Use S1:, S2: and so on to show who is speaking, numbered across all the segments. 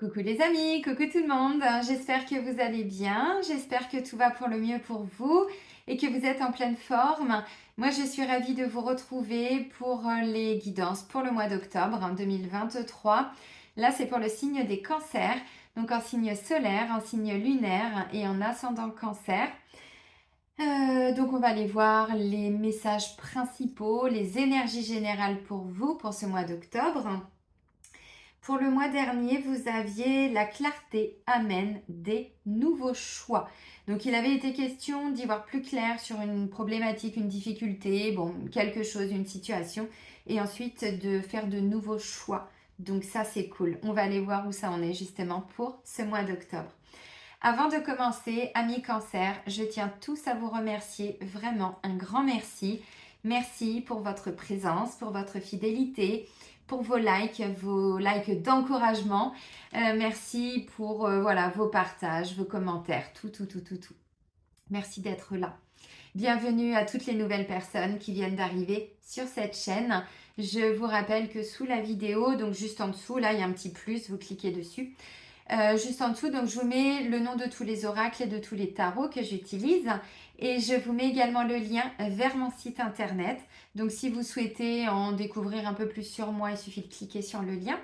S1: Coucou les amis, coucou tout le monde, j'espère que vous allez bien, j'espère que tout va pour le mieux pour vous et que vous êtes en pleine forme. Moi je suis ravie de vous retrouver pour les guidances pour le mois d'octobre 2023. Là c'est pour le signe des cancers, donc en signe solaire, en signe lunaire et en ascendant cancer. Donc on va aller voir les messages principaux, les énergies générales pour vous pour ce mois d'octobre. Pour le mois dernier, vous aviez la clarté amène des nouveaux choix. Donc il avait été question d'y voir plus clair sur une problématique, une difficulté, bon, quelque chose, une situation, et ensuite de faire de nouveaux choix. Donc ça c'est cool. On va aller voir où ça en est justement pour ce mois d'octobre. Avant de commencer, amis cancer, je tiens tous à vous remercier, vraiment un grand merci. Merci pour votre présence, pour votre fidélité, pour vos likes d'encouragement. Merci pour voilà, vos partages, vos commentaires, tout. Merci d'être là. Bienvenue à toutes les nouvelles personnes qui viennent d'arriver sur cette chaîne. Je vous rappelle que sous la vidéo, donc juste en dessous, là il y a un petit plus, vous cliquez dessus. Juste en dessous, donc je vous mets le nom de tous les oracles et de tous les tarots que j'utilise et je vous mets également le lien vers mon site internet. Donc si vous souhaitez en découvrir un peu plus sur moi, il suffit de cliquer sur le lien.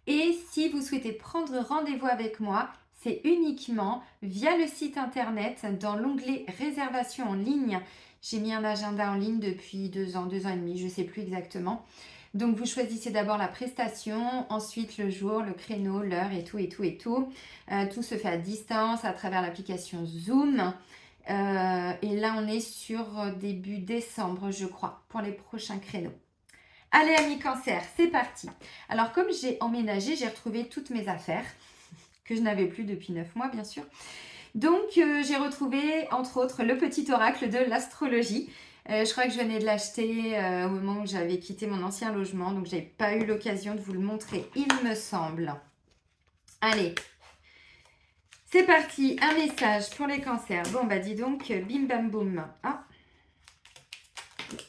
S1: Et si vous souhaitez prendre rendez-vous avec moi, c'est uniquement via le site internet dans l'onglet réservation en ligne. J'ai mis un agenda en ligne depuis 2 ans et demi, je ne sais plus exactement. Donc vous choisissez d'abord la prestation, ensuite le jour, le créneau, l'heure et tout. Tout se fait à distance à travers l'application Zoom. Et là on est sur début décembre je crois pour les prochains créneaux. Allez amis cancer, c'est parti. Alors comme j'ai emménagé, j'ai retrouvé toutes mes affaires que je n'avais plus depuis 9 mois bien sûr. Donc j'ai retrouvé entre autres le petit oracle de l'astrologie. Je crois que je venais de l'acheter au moment où j'avais quitté mon ancien logement, donc j'ai pas eu l'occasion de vous le montrer, il me semble. Allez, c'est parti, un message pour les cancers. Bon bah dis donc, bim bam boum. Ah,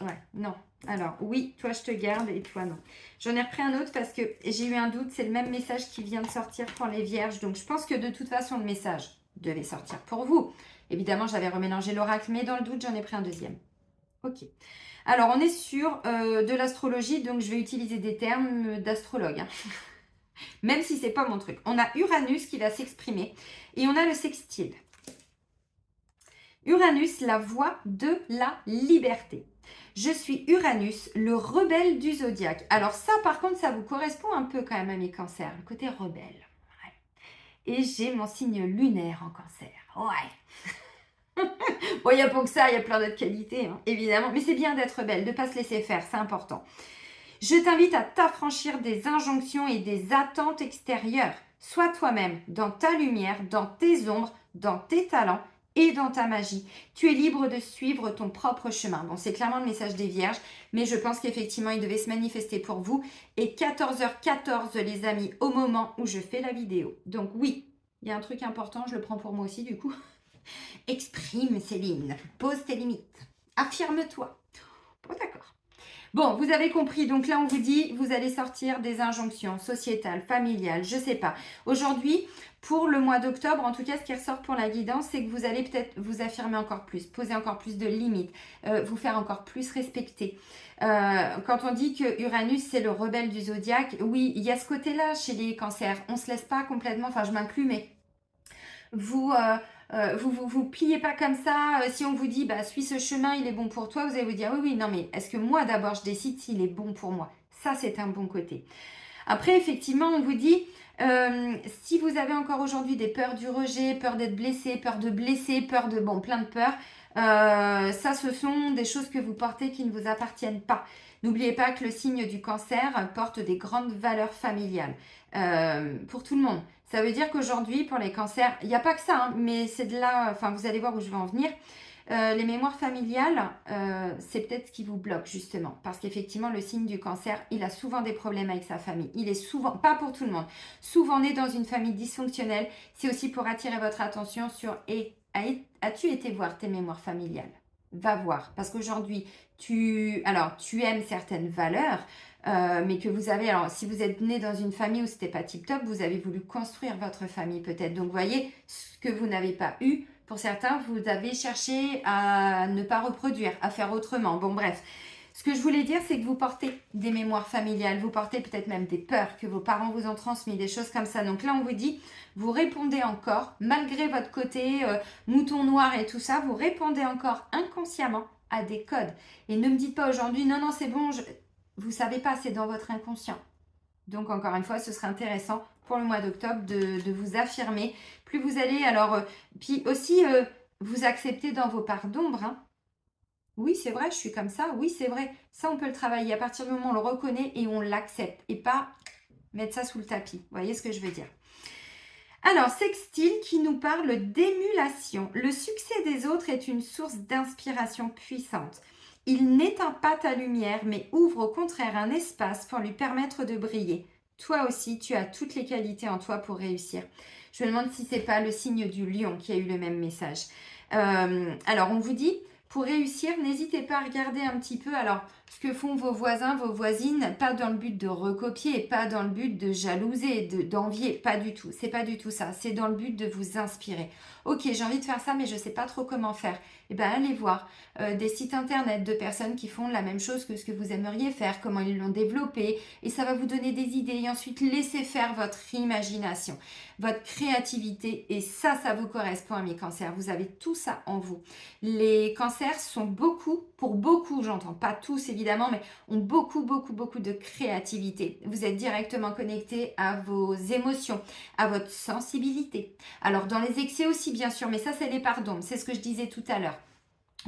S1: ouais, non. Alors oui, toi je te garde et toi non. J'en ai repris un autre parce que j'ai eu un doute, c'est le même message qui vient de sortir pour les vierges, donc je pense que de toute façon le message devait sortir pour vous. Évidemment j'avais remélangé l'oracle, mais dans le doute j'en ai pris un deuxième. Ok. Alors, on est sur de l'astrologie, donc je vais utiliser des termes d'astrologue. Hein. Même si c'est pas mon truc. On a Uranus qui va s'exprimer et on a le sextile. Uranus, la voix de la liberté. Je suis Uranus, le rebelle du zodiaque. Alors ça, par contre, ça vous correspond un peu quand même à mes cancers, le côté rebelle. Ouais. Et j'ai mon signe lunaire en cancer. Ouais. Bon, il n'y a pas que ça, il y a plein d'autres qualités, hein, évidemment. Mais c'est bien d'être belle, de ne pas se laisser faire, c'est important. Je t'invite à t'affranchir des injonctions et des attentes extérieures. Sois toi-même, dans ta lumière, dans tes ombres, dans tes talents et dans ta magie. Tu es libre de suivre ton propre chemin. Bon, c'est clairement le message des vierges, mais je pense qu'effectivement, il devait se manifester pour vous. Et 14h14, les amis, au moment où je fais la vidéo. Donc oui, il y a un truc important, je le prends pour moi aussi du coup. Exprime, Céline. Pose tes limites. Affirme-toi. Bon, d'accord. Bon, vous avez compris. Donc là, on vous dit, vous allez sortir des injonctions sociétales, familiales, je sais pas. Aujourd'hui, pour le mois d'octobre, en tout cas, ce qui ressort pour la guidance, c'est que vous allez peut-être vous affirmer encore plus, poser encore plus de limites, vous faire encore plus respecter. Quand on dit que Uranus, c'est le rebelle du zodiaque, oui, il y a ce côté-là chez les cancers. On se laisse pas complètement, enfin, je m'inclus, mais vous pliez pas comme ça. Si on vous dit, bah, suis ce chemin, il est bon pour toi, vous allez vous dire, oui, non, mais est-ce que moi, d'abord, je décide s'il est bon pour moi? Ça, c'est un bon côté. Après, effectivement, on vous dit, si vous avez encore aujourd'hui des peurs du rejet, peur d'être blessé, peur de blesser, peur de, bon, plein de peurs, ça, ce sont des choses que vous portez qui ne vous appartiennent pas. N'oubliez pas que le signe du cancer porte des grandes valeurs familiales pour tout le monde. Ça veut dire qu'aujourd'hui, pour les cancers, il n'y a pas que ça, hein, mais c'est de là, enfin, vous allez voir où je vais en venir. Les mémoires familiales, c'est peut-être ce qui vous bloque justement. Parce qu'effectivement, le signe du cancer, il a souvent des problèmes avec sa famille. Il est souvent, pas pour tout le monde, souvent né dans une famille dysfonctionnelle. C'est aussi pour attirer votre attention sur as-tu été voir tes mémoires familiales? Va voir. Parce qu'aujourd'hui, tu aimes certaines valeurs. mais que vous avez, alors si vous êtes né dans une famille où c'était pas tip top, vous avez voulu construire votre famille peut-être. Donc vous voyez, ce que vous n'avez pas eu, pour certains, vous avez cherché à ne pas reproduire, à faire autrement. Bon bref, ce que je voulais dire, c'est que vous portez des mémoires familiales, vous portez peut-être même des peurs que vos parents vous ont transmis, des choses comme ça. Donc là, on vous dit, vous répondez encore, malgré votre côté mouton noir et tout ça, vous répondez encore inconsciemment à des codes. Et ne me dites pas aujourd'hui, non, non, c'est bon, vous ne savez pas, c'est dans votre inconscient. Donc encore une fois, ce serait intéressant pour le mois d'octobre de vous affirmer. Plus vous allez, alors, puis aussi, vous accepter dans vos parts d'ombre, hein. Oui, c'est vrai, je suis comme ça. Oui, c'est vrai. Ça, on peut le travailler. À partir du moment où on le reconnaît et on l'accepte. Et pas mettre ça sous le tapis. Vous voyez ce que je veux dire? Alors, Sextile qui nous parle d'émulation. Le succès des autres est une source d'inspiration puissante. Il n'éteint pas ta lumière, mais ouvre au contraire un espace pour lui permettre de briller. Toi aussi, tu as toutes les qualités en toi pour réussir. Je me demande si c'est pas le signe du lion qui a eu le même message. Alors, on vous dit, pour réussir, n'hésitez pas à regarder un petit peu alors ce que font vos voisins, vos voisines, pas dans le but de recopier, pas dans le but de jalouser, d'envier, pas du tout. C'est pas du tout ça. C'est dans le but de vous inspirer. Ok, j'ai envie de faire ça, mais je sais pas trop comment faire. Eh bien, allez voir des sites internet de personnes qui font la même chose que ce que vous aimeriez faire, comment ils l'ont développé, et ça va vous donner des idées. Et ensuite, laissez faire votre imagination, votre créativité, et ça vous correspond à mes cancers. Vous avez tout ça en vous. Les cancers sont pour beaucoup, j'entends pas tous évidemment, mais ont beaucoup de créativité. Vous êtes directement connecté à vos émotions, à votre sensibilité. Alors dans les excès aussi bien sûr, mais ça c'est les pardons, c'est ce que je disais tout à l'heure.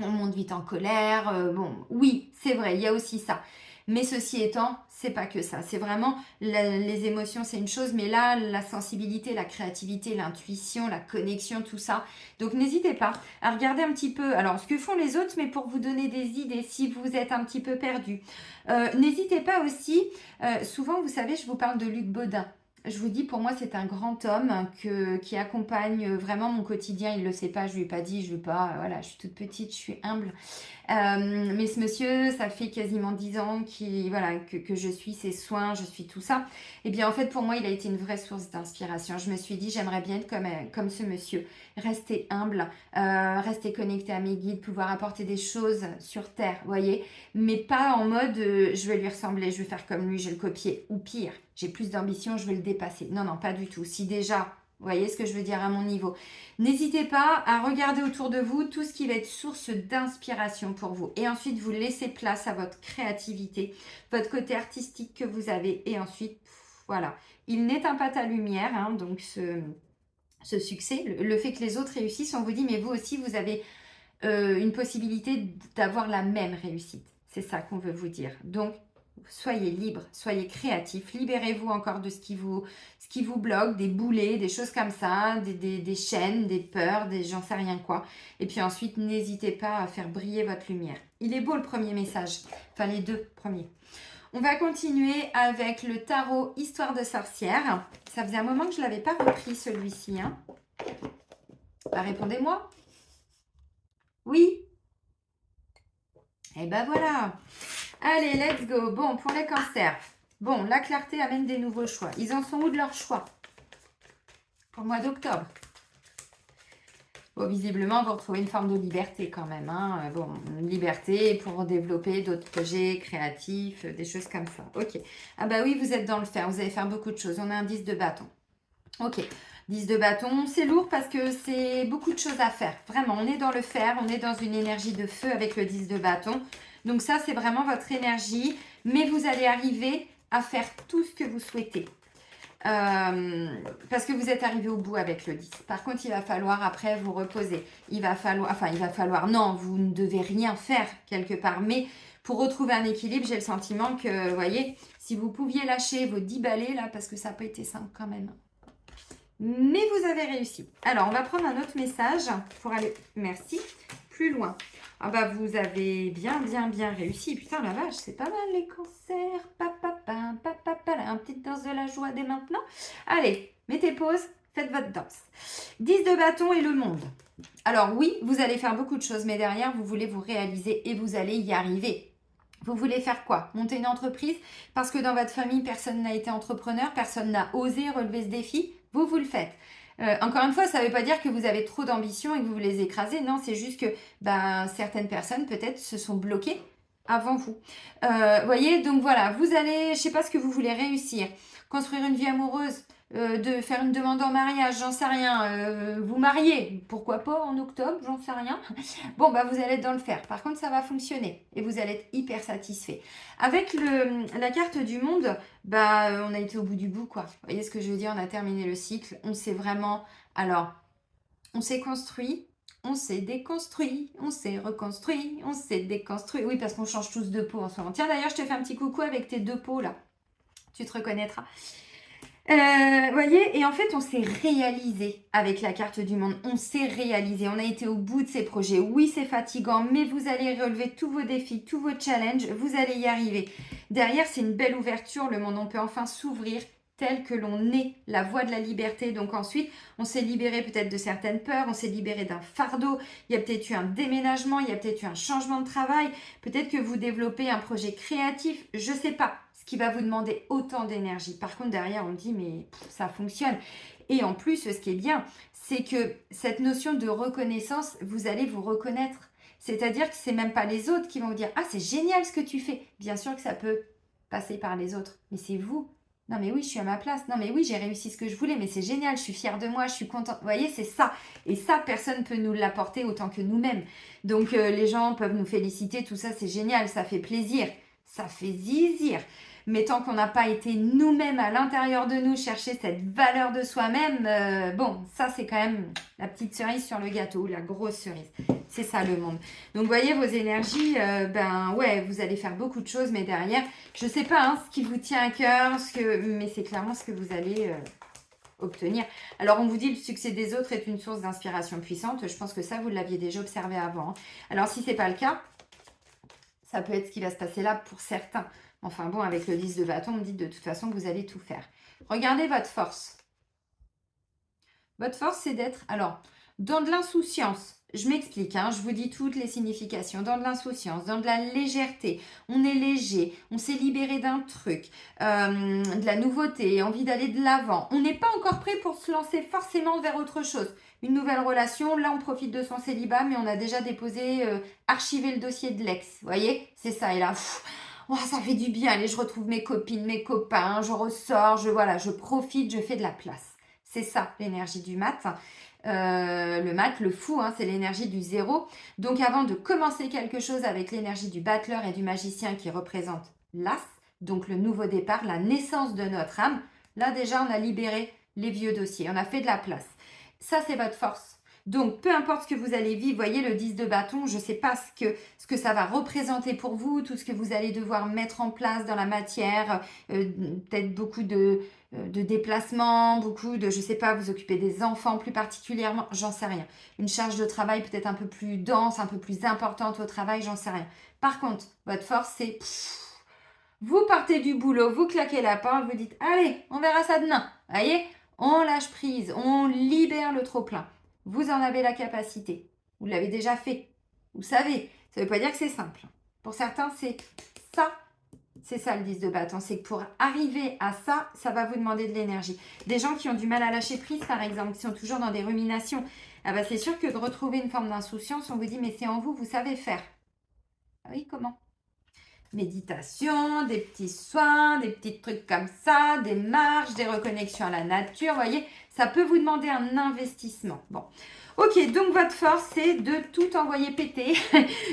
S1: On monte vite en colère, bon, oui, c'est vrai, il y a aussi ça. Mais ceci étant, c'est pas que ça. C'est vraiment les émotions, c'est une chose, mais là, la sensibilité, la créativité, l'intuition, la connexion, tout ça. Donc n'hésitez pas à regarder un petit peu, alors ce que font les autres, mais pour vous donner des idées si vous êtes un petit peu perdu. N'hésitez pas aussi, souvent, vous savez, je vous parle de Luc Baudin. Je vous dis, pour moi, c'est un grand homme qui accompagne vraiment mon quotidien. Il ne le sait pas, je ne lui ai pas dit, je ne veux pas, voilà, je suis toute petite, je suis humble. Mais ce monsieur, ça fait quasiment 10 ans que je suis ses soins, je suis tout ça. Et bien en fait, pour moi, il a été une vraie source d'inspiration. Je me suis dit, j'aimerais bien être comme ce monsieur. Rester humble, rester connecté à mes guides, pouvoir apporter des choses sur Terre, vous voyez. Mais pas en mode, je vais lui ressembler, je vais faire comme lui, je vais le copier. Ou pire, j'ai plus d'ambition, je vais le dépasser. Non, non, pas du tout. Si déjà... Vous voyez ce que je veux dire à mon niveau. N'hésitez pas à regarder autour de vous tout ce qui va être source d'inspiration pour vous. Et ensuite, vous laissez place à votre créativité, votre côté artistique que vous avez. Et ensuite, voilà. Il n'éteint pas ta lumière, hein, donc ce succès, le fait que les autres réussissent, on vous dit, mais vous aussi, vous avez une possibilité d'avoir la même réussite. C'est ça qu'on veut vous dire. Donc, soyez libre, soyez créatif, libérez-vous encore de ce qui vous bloque, des boulets, des choses comme ça, des chaînes, des peurs, j'en sais rien quoi. Et puis ensuite, n'hésitez pas à faire briller votre lumière. Il est beau le premier message, enfin les deux premiers. On va continuer avec le tarot Histoire de sorcière. Ça faisait un moment que je ne l'avais pas repris celui-ci. Hein. Bah, répondez-moi. Oui. Et ben voilà. Allez, let's go. Bon, pour les cancers. Bon, la clarté amène des nouveaux choix. Ils en sont où de leurs choix pour le mois d'octobre? Bon, visiblement, vous retrouvez une forme de liberté quand même. Hein. Bon, une liberté pour développer d'autres projets créatifs, des choses comme ça. Ok. Ah bah oui, vous êtes dans le faire. Vous allez faire beaucoup de choses. On a un 10 de bâton. Ok. 10 de bâton, c'est lourd parce que c'est beaucoup de choses à faire. Vraiment, on est dans le faire. On est dans une énergie de feu avec le 10 de bâton. Donc ça, c'est vraiment votre énergie. Mais vous allez arriver à faire tout ce que vous souhaitez. Parce que vous êtes arrivé au bout avec le 10. Par contre, il va falloir après vous reposer. Il va falloir, non, vous ne devez rien faire quelque part. Mais pour retrouver un équilibre, j'ai le sentiment que, vous voyez, si vous pouviez lâcher vos 10 balais là, parce que ça n'a pas été simple quand même. Mais vous avez réussi. Alors, on va prendre un autre message pour aller, merci, plus loin. Ah bah, vous avez bien réussi. Putain, la vache, c'est pas mal les cancers. Une petite danse de la joie dès maintenant. Allez, mettez pause, faites votre danse. 10 de bâton et le monde. Alors oui, vous allez faire beaucoup de choses, mais derrière, vous voulez vous réaliser et vous allez y arriver. Vous voulez faire quoi? Monter une entreprise? Parce que dans votre famille, personne n'a été entrepreneur, personne n'a osé relever ce défi? Vous le faites. Encore une fois, ça ne veut pas dire que vous avez trop d'ambition et que vous les écrasez. Non, c'est juste que certaines personnes peut-être se sont bloquées avant vous. Voyez, donc voilà, vous allez, je ne sais pas ce que vous voulez réussir. Construire une vie amoureuse, de faire une demande en mariage, j'en sais rien. Vous marier, pourquoi pas en octobre, j'en sais rien. Bon, vous allez être dans le faire. Par contre, ça va fonctionner et vous allez être hyper satisfait. Avec la carte du monde, on a été au bout du bout, quoi. Vous voyez ce que je veux dire? On a terminé le cycle. On s'est vraiment... Alors, on s'est construit, on s'est déconstruit, on s'est reconstruit, on s'est déconstruit. Oui, parce qu'on change tous de peau en ce moment. Tiens, d'ailleurs, je te fais un petit coucou avec tes 2 peaux, là. Tu te reconnaîtras. Voyez, et en fait, on s'est réalisé avec la carte du monde. On s'est réalisé. On a été au bout de ces projets. Oui, c'est fatigant, mais vous allez relever tous vos défis, tous vos challenges. Vous allez y arriver. Derrière, c'est une belle ouverture. Le monde, on peut enfin s'ouvrir tel que l'on est, la voie de la liberté. Donc ensuite, on s'est libéré peut-être de certaines peurs, on s'est libéré d'un fardeau, il y a peut-être eu un déménagement, il y a peut-être eu un changement de travail, peut-être que vous développez un projet créatif, je ne sais pas, ce qui va vous demander autant d'énergie. Par contre, derrière, on dit, mais ça fonctionne. Et en plus, ce qui est bien, c'est que cette notion de reconnaissance, vous allez vous reconnaître. C'est-à-dire que ce n'est même pas les autres qui vont vous dire, ah, c'est génial ce que tu fais. Bien sûr que ça peut passer par les autres, mais c'est vous. Non mais oui, je suis à ma place. Non mais oui, j'ai réussi ce que je voulais, mais c'est génial, je suis fière de moi, je suis contente. Vous voyez, c'est ça. Et ça, personne ne peut nous l'apporter autant que nous-mêmes. Donc les gens peuvent nous féliciter, tout ça, c'est génial, ça fait plaisir, ça fait zizir. Mais tant qu'on n'a pas été nous-mêmes à l'intérieur de nous chercher cette valeur de soi-même, ça c'est quand même la petite cerise sur le gâteau, la grosse cerise. C'est ça le monde. Donc vous voyez vos énergies, vous allez faire beaucoup de choses, mais derrière, je ne sais pas ce qui vous tient à cœur, mais c'est clairement ce que vous allez obtenir. Alors on vous dit le succès des autres est une source d'inspiration puissante. Je pense que ça, vous l'aviez déjà observé avant. Alors si ce n'est pas le cas, ça peut être ce qui va se passer là pour certains. Enfin bon, avec le 10 de bâton, on me dit de toute façon que vous allez tout faire. Regardez votre force. Votre force, c'est d'être, alors, dans de l'insouciance. Je m'explique, je vous dis toutes les significations. Dans de l'insouciance, dans de la légèreté. On est léger, on s'est libéré d'un truc, de la nouveauté, envie d'aller de l'avant. On n'est pas encore prêt pour se lancer forcément vers autre chose. Une nouvelle relation, là on profite de son célibat, mais on a déjà déposé, archivé le dossier de l'ex. Vous voyez? C'est ça, et là... ça fait du bien, allez, je retrouve mes copines, mes copains, je ressors, je profite, je fais de la place. C'est ça, l'énergie du mat. Le mat, le fou, c'est l'énergie du zéro. Donc avant de commencer quelque chose avec l'énergie du battleur et du magicien qui représente l'as, donc le nouveau départ, la naissance de notre âme, là déjà on a libéré les vieux dossiers, on a fait de la place. Ça c'est votre force. Donc, peu importe ce que vous allez vivre, voyez le 10 de bâton, je ne sais pas ce que ça va représenter pour vous, tout ce que vous allez devoir mettre en place dans la matière, peut-être beaucoup de déplacements, beaucoup de, je ne sais pas, vous occuper des enfants plus particulièrement, j'en sais rien. Une charge de travail peut-être un peu plus dense, un peu plus importante au travail, j'en sais rien. Par contre, votre force, c'est... Vous partez du boulot, vous claquez la porte, vous dites, allez, on verra ça demain. Voyez, on lâche prise, on libère le trop-plein. Vous en avez la capacité. Vous l'avez déjà fait. Vous savez. Ça ne veut pas dire que c'est simple. Pour certains, c'est ça. C'est ça le 10 de bâton. C'est que pour arriver à ça, ça va vous demander de l'énergie. Des gens qui ont du mal à lâcher prise, par exemple, qui sont toujours dans des ruminations. C'est sûr que de retrouver une forme d'insouciance, on vous dit, mais c'est en vous, vous savez faire. Ah oui, comment? Méditation, des petits soins, des petits trucs comme ça, des marches, des reconnexions à la nature, vous voyez, ça peut vous demander un investissement. Bon, ok, donc votre force, c'est de tout envoyer péter,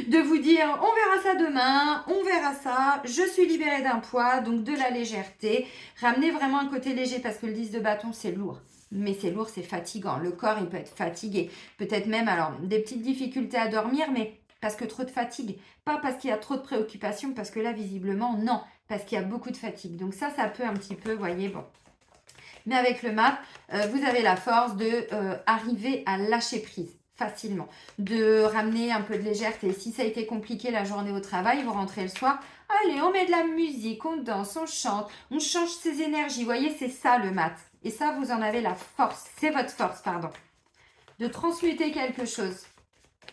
S1: de vous dire, on verra ça demain, on verra ça, je suis libérée d'un poids, donc de la légèreté, ramenez vraiment un côté léger, parce que le 10 de bâton, c'est lourd. Mais c'est lourd, c'est fatigant, le corps, il peut être fatigué, peut-être même, alors, des petites difficultés à dormir, mais... parce que trop de fatigue, pas parce qu'il y a trop de préoccupations, parce que là, visiblement, non, parce qu'il y a beaucoup de fatigue. Donc ça peut un petit peu, voyez, bon. Mais avec le mat, vous avez la force de arriver à lâcher prise facilement, de ramener un peu de légèreté. Si ça a été compliqué la journée au travail, vous rentrez le soir, allez, on met de la musique, on danse, on chante, on change ses énergies. Vous voyez, c'est ça le mat. Et ça, vous en avez la force, c'est votre force, pardon, de transmuter quelque chose.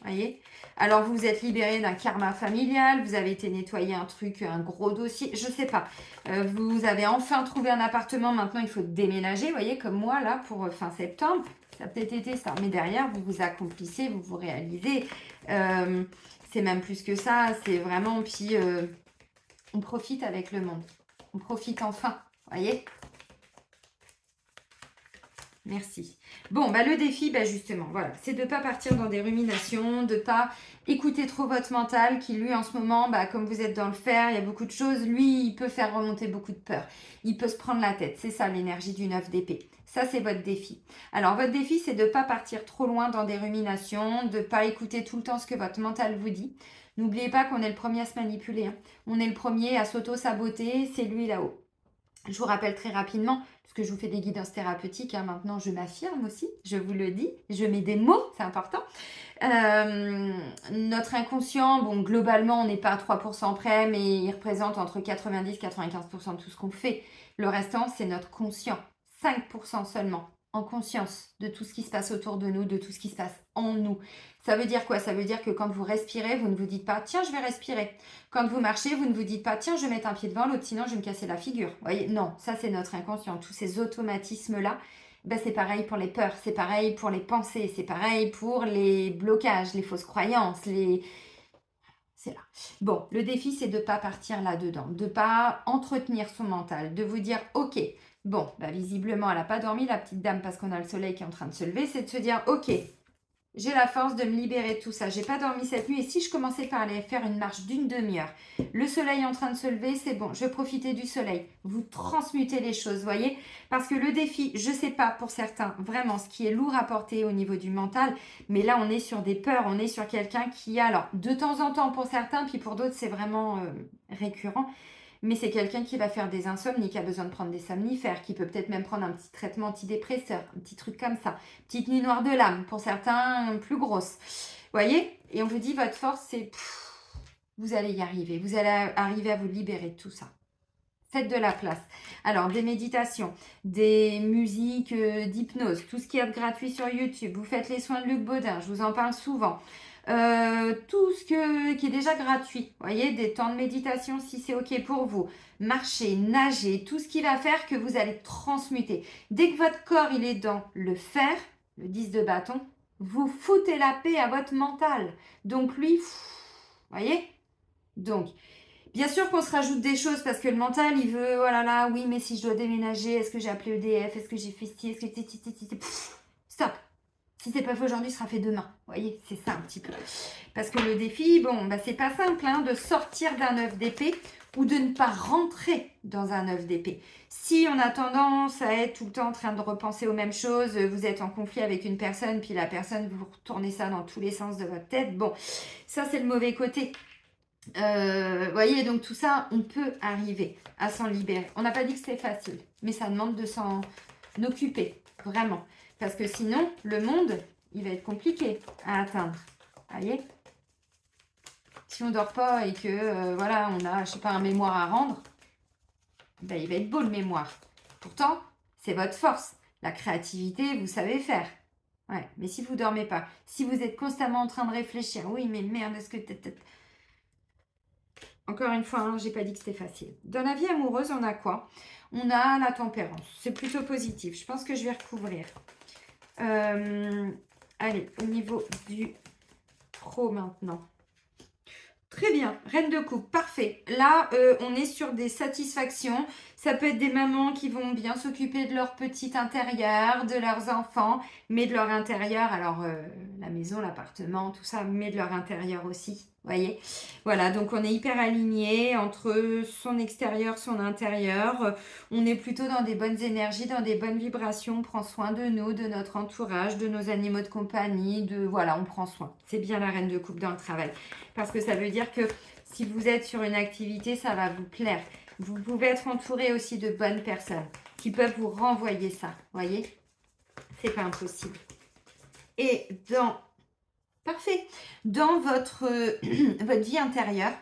S1: Voyez? Alors, vous vous êtes libéré d'un karma familial, vous avez été nettoyer un truc, un gros dossier, je sais pas. Vous avez enfin trouvé un appartement, maintenant il faut déménager, vous voyez, comme moi là, pour fin septembre. Ça a peut-être été ça, mais derrière, vous vous accomplissez, vous vous réalisez. Euh, c'est même plus que ça, c'est vraiment, puis on profite avec le monde. On profite enfin, voyez? Merci. Bon, bah le défi, bah justement, voilà, c'est de ne pas partir dans des ruminations, de ne pas écouter trop votre mental qui, lui, en ce moment, bah, comme vous êtes dans le fer, il y a beaucoup de choses, lui, il peut faire remonter beaucoup de peur. Il peut se prendre la tête. C'est ça l'énergie du 9 d'épée. Ça, c'est votre défi. Alors, votre défi, c'est de ne pas partir trop loin dans des ruminations, de ne pas écouter tout le temps ce que votre mental vous dit. N'oubliez pas qu'on est le premier à se manipuler, hein. On est le premier à s'auto-saboter, c'est lui là-haut. Je vous rappelle très rapidement, parce que je vous fais des guidances thérapeutiques, hein, maintenant je m'affirme aussi, je vous le dis, je mets des mots, c'est important. Notre inconscient, bon, globalement, on n'est pas à 3% près, mais il représente entre 90 et 95% de tout ce qu'on fait. Le restant, c'est notre conscient, 5% seulement, en conscience de tout ce qui se passe autour de nous, de tout ce qui se passe en nous. Ça veut dire quoi? Ça veut dire que quand vous respirez, vous ne vous dites pas, tiens, je vais respirer. Quand vous marchez, vous ne vous dites pas, tiens, je vais mettre un pied devant l'autre, sinon je vais me casser la figure. Vous voyez? Non, ça c'est notre inconscient. Tous ces automatismes-là, ben, c'est pareil pour les peurs, c'est pareil pour les pensées, c'est pareil pour les blocages, les fausses croyances, les... C'est là. Bon, le défi, c'est de ne pas partir là-dedans, de ne pas entretenir son mental, de vous dire, ok, bon, bah, visiblement, elle n'a pas dormi, la petite dame, parce qu'on a le soleil qui est en train de se lever, c'est de se dire, ok, j'ai la force de me libérer de tout ça. J'ai pas dormi cette nuit et si je commençais par aller faire une marche d'une demi-heure, le soleil est en train de se lever, c'est bon, je vais profiter du soleil. Vous transmutez les choses, voyez? Parce que le défi, je sais pas pour certains vraiment ce qui est lourd à porter au niveau du mental, mais là on est sur des peurs, on est sur quelqu'un qui a, alors de temps en temps pour certains, puis pour d'autres c'est vraiment récurrent, mais c'est quelqu'un qui va faire des insomnies, qui a besoin de prendre des somnifères, qui peut peut-être même prendre un petit traitement antidépresseur, un petit truc comme ça. Petite nuit noire de l'âme, pour certains plus grosse. Vous voyez? Et on vous dit, votre force, c'est... Vous allez y arriver. Vous allez arriver à vous libérer de tout ça. Faites de la place. Alors, des méditations, des musiques d'hypnose, tout ce qui est gratuit sur YouTube. Vous faites les soins de Luc Baudin, je vous en parle souvent. Tout ce qui est déjà gratuit. Vous voyez, des temps de méditation si c'est OK pour vous. Marcher, nager, tout ce qui va faire que vous allez transmuter. Dès que votre corps il est dans le fer, le 10 de bâton, vous foutez la paix à votre mental. Donc lui, vous voyez? Donc, bien sûr qu'on se rajoute des choses parce que le mental, il veut, oh là là, oui, mais si je dois déménager, est-ce que j'ai appelé EDF, est-ce que j'ai fait ci, est-ce que... Stop. Si c'est pas fait aujourd'hui, ce sera fait demain. Vous voyez, c'est ça un petit peu. Parce que le défi, bon, bah, c'est pas simple hein, de sortir d'un œuf d'épée ou de ne pas rentrer dans un œuf d'épée. Si on a tendance à être tout le temps en train de repenser aux mêmes choses, vous êtes en conflit avec une personne, puis la personne, vous retournez ça dans tous les sens de votre tête, bon, ça c'est le mauvais côté. Voyez, donc tout ça, on peut arriver à s'en libérer. On n'a pas dit que c'était facile, mais ça demande de s'en occuper, vraiment. Parce que sinon, le monde, il va être compliqué à atteindre. Voyez? Si on ne dort pas et que, voilà, on a, je sais pas, un mémoire à rendre, ben, il va être beau le mémoire. Pourtant, c'est votre force. La créativité, vous savez faire. Ouais, mais si vous ne dormez pas, si vous êtes constamment en train de réfléchir, oui, mais merde, est-ce que... Encore une fois, hein, j'ai pas dit que c'était facile. Dans la vie amoureuse, on a quoi? On a la tempérance. C'est plutôt positif. Je pense que je vais recouvrir. Allez, au niveau du pro maintenant. Très bien, reine de coupe, parfait. Là, on est sur des satisfactions. Ça peut être des mamans qui vont bien s'occuper de leur petit intérieur, de leurs enfants, mais de leur intérieur. Alors, la maison, l'appartement, tout ça, mais de leur intérieur aussi. Voyez, voilà, donc on est hyper aligné entre son extérieur, son intérieur. On est plutôt dans des bonnes énergies, dans des bonnes vibrations. On prend soin de nous, de notre entourage, de nos animaux de compagnie. Voilà, on prend soin. C'est bien la reine de coupe dans le travail. Parce que ça veut dire que si vous êtes sur une activité, ça va vous plaire. Vous pouvez être entouré aussi de bonnes personnes qui peuvent vous renvoyer ça. Voyez, c'est pas impossible. Et parfait. Dans votre vie intérieure,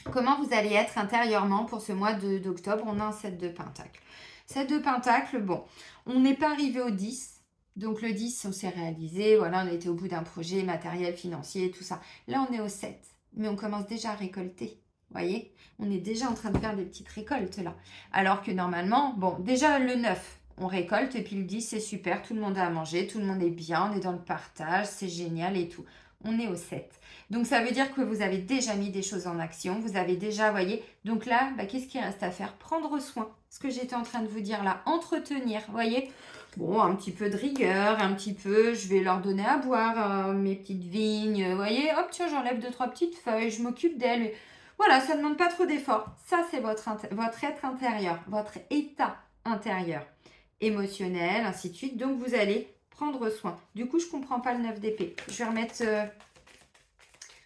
S1: comment vous allez être intérieurement pour ce mois d'octobre? On a un 7 de Pentacle. 7 de Pentacle, bon, on n'est pas arrivé au 10. Donc le 10, on s'est réalisé, voilà, on était au bout d'un projet matériel, financier, tout ça. Là, on est au 7, mais on commence déjà à récolter. Voyez, on est déjà en train de faire des petites récoltes là. Alors que normalement, bon, déjà le 9, on récolte et puis le 10, c'est super, tout le monde a à manger, tout le monde est bien, on est dans le partage, c'est génial et tout. On est au 7. Donc ça veut dire que vous avez déjà mis des choses en action, vous avez déjà, voyez. Donc là, bah, qu'est-ce qu'il reste à faire? Prendre soin. Ce que j'étais en train de vous dire là, entretenir, voyez. Bon, un petit peu de rigueur, un petit peu, je vais leur donner à boire, mes petites vignes, vous voyez, hop, tiens, j'enlève deux, trois petites feuilles, je m'occupe d'elles. Mais voilà, ça ne demande pas trop d'efforts. Ça, c'est votre être intérieur, votre état intérieur, émotionnel, ainsi de suite. Donc, vous allez prendre soin. Du coup, je ne comprends pas le 9 d'épée. Je vais remettre...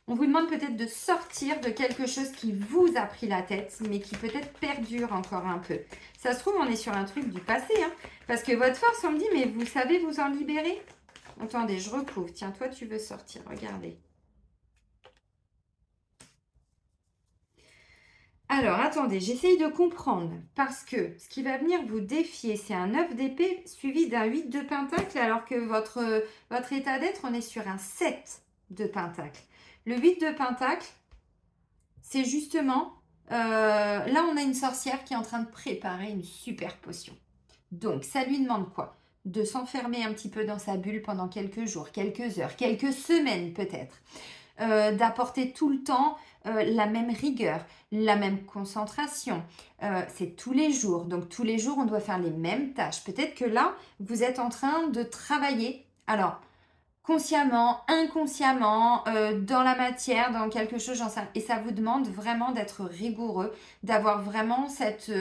S1: On vous demande peut-être de sortir de quelque chose qui vous a pris la tête, mais qui peut-être perdure encore un peu. Ça se trouve, on est sur un truc du passé, hein, parce que votre force, on me dit, mais vous savez vous en libérer? Attendez, je recouvre. Tiens, toi, tu veux sortir. Regardez. Alors, attendez, j'essaye de comprendre, parce que ce qui va venir vous défier, c'est un 9 d'épée suivi d'un 8 de pentacle, alors que votre état d'être, on est sur un 7 de pentacle. Le 8 de pentacle, c'est justement, là on a une sorcière qui est en train de préparer une super potion. Donc ça lui demande quoi? De s'enfermer un petit peu dans sa bulle pendant quelques jours, quelques heures, quelques semaines peut-être. D'apporter tout le temps la même rigueur, la même concentration. C'est tous les jours. Donc tous les jours, on doit faire les mêmes tâches. Peut-être que là, vous êtes en train de travailler. Alors, consciemment, inconsciemment, dans la matière, dans quelque chose, j'en sais rien. Et ça vous demande vraiment d'être rigoureux, d'avoir vraiment cette...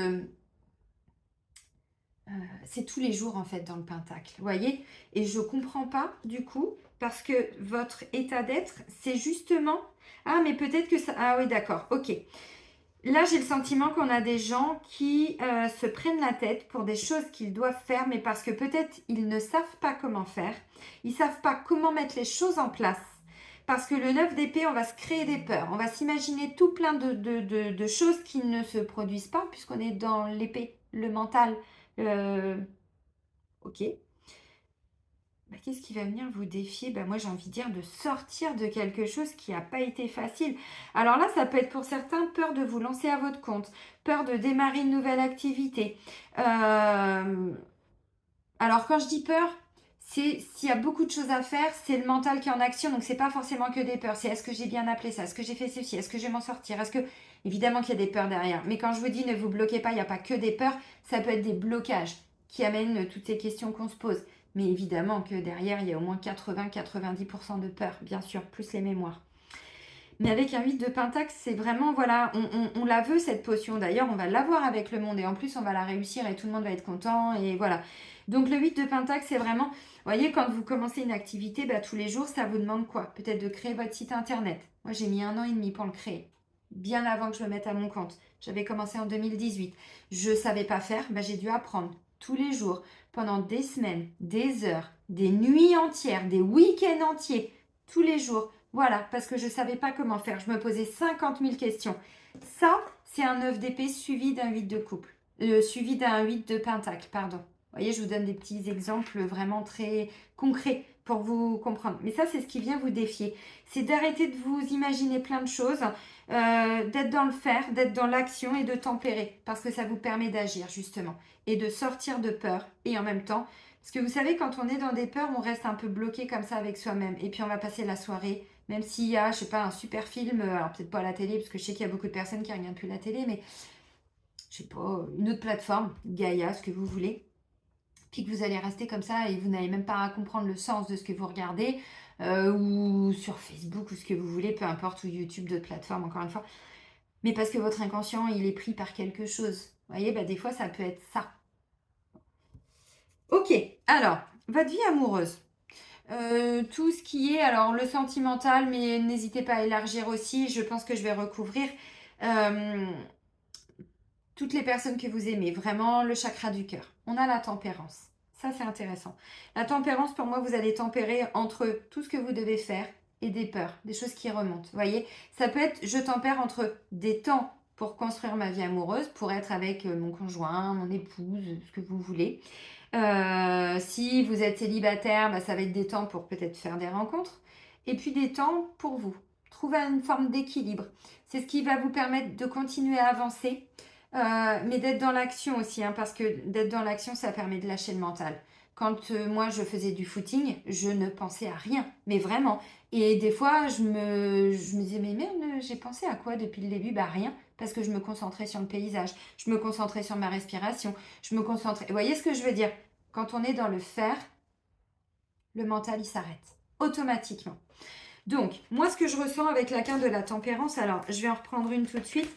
S1: c'est tous les jours en fait dans le pentacle, vous voyez. Et je comprends pas du coup, parce que votre état d'être, c'est justement... Ah, mais peut-être que ça... Ah oui, d'accord, ok. Là, j'ai le sentiment qu'on a des gens qui se prennent la tête pour des choses qu'ils doivent faire, mais parce que peut-être ils ne savent pas comment faire, ils ne savent pas comment mettre les choses en place. Parce que le 9 d'épée, on va se créer des peurs, on va s'imaginer tout plein de choses qui ne se produisent pas, puisqu'on est dans l'épée, le mental. Ok. Bah, qu'est-ce qui va venir vous défier? Bah, moi, j'ai envie de dire de sortir de quelque chose qui n'a pas été facile. Alors là, ça peut être pour certains peur de vous lancer à votre compte, peur de démarrer une nouvelle activité. Alors, quand je dis peur, c'est s'il y a beaucoup de choses à faire, c'est le mental qui est en action. Donc, c'est pas forcément que des peurs. C'est est-ce que j'ai bien appelé ça? Est-ce que j'ai fait ceci? Est-ce que je vais m'en sortir? Est-ce que... Évidemment qu'il y a des peurs derrière. Mais quand je vous dis ne vous bloquez pas, il n'y a pas que des peurs. Ça peut être des blocages qui amènent toutes ces questions qu'on se pose. Mais évidemment que derrière, il y a au moins 80-90% de peur, bien sûr, plus les mémoires. Mais avec un 8 de pentacle, c'est vraiment, voilà, on la veut cette potion. D'ailleurs, on va l'avoir avec le monde et en plus, on va la réussir et tout le monde va être content et voilà. Donc le 8 de pentacle, c'est vraiment, vous voyez, quand vous commencez une activité, bah, tous les jours, ça vous demande quoi? Peut-être de créer votre site internet. Moi, j'ai mis 1 an et demi pour le créer, bien avant que je me mette à mon compte. J'avais commencé en 2018. Je ne savais pas faire, bah, j'ai dû apprendre tous les jours, pendant des semaines, des heures, des nuits entières, des week-ends entiers, tous les jours. Voilà, parce que je ne savais pas comment faire. Je me posais 50 000 questions. Ça, c'est un 9 d'épée suivi d'un 8 de couple. Suivi d'un 8 de pentacle, pardon. Vous voyez, je vous donne des petits exemples vraiment très concrets pour vous comprendre. Mais ça, c'est ce qui vient vous défier. C'est d'arrêter de vous imaginer plein de choses, d'être dans le faire, d'être dans l'action et de tempérer. Parce que ça vous permet d'agir, justement. Et de sortir de peur. Et en même temps, parce que vous savez, quand on est dans des peurs, on reste un peu bloqué comme ça avec soi-même. Et puis on va passer la soirée, même s'il y a, je sais pas, un super film, alors peut-être pas à la télé, parce que je sais qu'il y a beaucoup de personnes qui ne regardent plus la télé, mais je sais pas, une autre plateforme, Gaïa, ce que vous voulez. Puis que vous allez rester comme ça et vous n'allez même pas à comprendre le sens de ce que vous regardez, ou sur Facebook, ou ce que vous voulez, peu importe, ou YouTube, d'autres plateformes, encore une fois. Mais parce que votre inconscient, il est pris par quelque chose. Vous voyez, bah, des fois, ça peut être ça. Ok, alors, votre vie amoureuse. Tout ce qui est, alors le sentimental, mais n'hésitez pas à élargir aussi, je pense que je vais recouvrir toutes les personnes que vous aimez, vraiment le chakra du cœur. On a la tempérance, ça c'est intéressant. La tempérance, pour moi, vous allez tempérer entre tout ce que vous devez faire et des peurs, des choses qui remontent, vous voyez. Ça peut être, je tempère entre des temps pour construire ma vie amoureuse, pour être avec mon conjoint, mon épouse, ce que vous voulez. Si vous êtes célibataire, bah, ça va être des temps pour peut-être faire des rencontres. Et puis des temps pour vous. Trouver une forme d'équilibre. C'est ce qui va vous permettre de continuer à avancer, mais d'être dans l'action aussi, hein, parce que d'être dans l'action, ça permet de lâcher le mental. Quand moi, je faisais du footing, je ne pensais à rien, mais vraiment. Et des fois, je me disais, mais merde, j'ai pensé à quoi depuis le début? Bah rien, parce que je me concentrais sur le paysage, je me concentrais sur ma respiration, je me concentrais... Vous voyez ce que je veux dire? Quand on est dans le faire, le mental, il s'arrête automatiquement. Donc, moi, ce que je ressens avec la carte de la tempérance, alors, je vais en reprendre une tout de suite,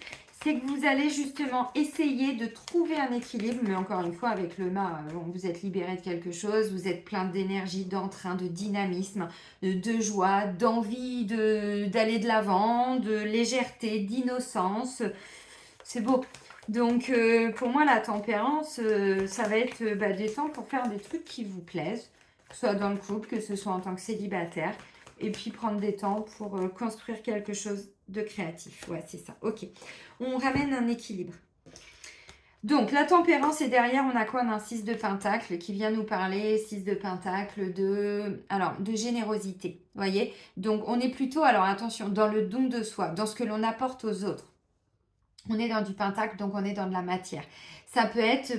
S1: c'est que vous allez justement essayer de trouver un équilibre, mais encore une fois, avec le mât, vous êtes libéré de quelque chose, vous êtes plein d'énergie, d'entrain, de dynamisme, de joie, d'envie d'aller de l'avant, de légèreté, d'innocence. C'est beau. Donc, pour moi, la tempérance, ça va être des temps pour faire des trucs qui vous plaisent, que ce soit dans le couple, que ce soit en tant que célibataire, et puis prendre des temps pour construire quelque chose de créatif. Ouais, c'est ça. Ok. On ramène un équilibre. Donc, la tempérance, et derrière, on a quoi? On a un 6 de pentacle qui vient nous parler, 6 de pentacle, de générosité. Vous voyez? Donc, on est plutôt, alors attention, dans le don de soi, dans ce que l'on apporte aux autres. On est dans du pentacle, donc on est dans de la matière. Ça peut être,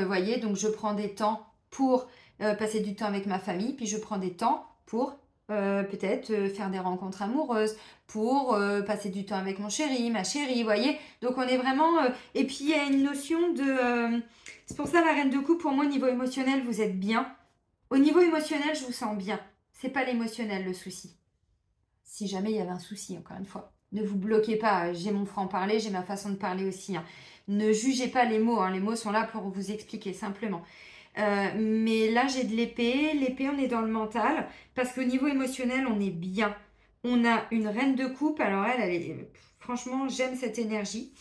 S1: voyez, donc je prends des temps pour passer du temps avec ma famille, puis je prends des temps pour peut-être faire des rencontres amoureuses, pour passer du temps avec mon chéri, ma chérie, voyez. Donc on est vraiment... et puis il y a une notion de... c'est pour ça la reine de coupe, pour moi, au niveau émotionnel, vous êtes bien. Au niveau émotionnel, je vous sens bien. C'est pas l'émotionnel le souci. Si jamais il y avait un souci, encore une fois. Ne vous bloquez pas, j'ai mon franc-parler, j'ai ma façon de parler aussi. Hein. Ne jugez pas les mots, hein. Les mots sont là pour vous expliquer simplement. Mais là, j'ai de l'épée. L'épée, on est dans le mental, parce qu'au niveau émotionnel, on est bien. On a une reine de coupe, alors elle est... Franchement, j'aime cette énergie.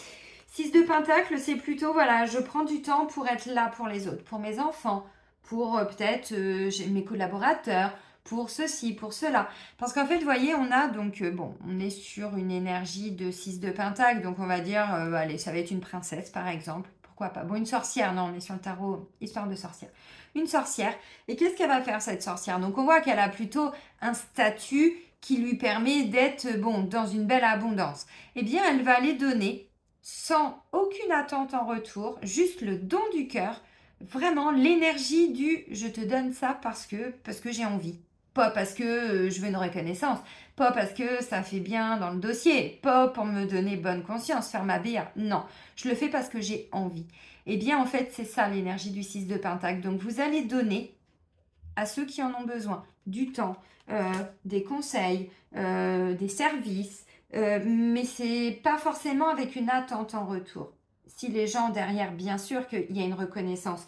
S1: 6 de pentacle, c'est plutôt, voilà, je prends du temps pour être là pour les autres, pour mes enfants, pour peut-être mes collaborateurs, pour ceci, pour cela. Parce qu'en fait, vous voyez, on a donc, on est sur une énergie de 6 de pentacle, donc on va dire, allez, ça va être une princesse par exemple, pourquoi pas. Bon, une sorcière, non, on est sur le tarot, histoire de sorcière. Une sorcière, et qu'est-ce qu'elle va faire cette sorcière? Donc on voit qu'elle a plutôt un statut qui lui permet d'être, dans une belle abondance. Eh bien, elle va aller donner, sans aucune attente en retour, juste le don du cœur, vraiment l'énergie du je te donne ça parce que j'ai envie. Pas parce que je veux une reconnaissance, pas parce que ça fait bien dans le dossier, pas pour me donner bonne conscience, faire ma BA. Non, je le fais parce que j'ai envie. Eh bien, en fait, c'est ça l'énergie du 6 de Pentacle. Donc, vous allez donner à ceux qui en ont besoin du temps, des conseils, des services, mais c'est pas forcément avec une attente en retour. Si les gens derrière, bien sûr qu'il y a une reconnaissance.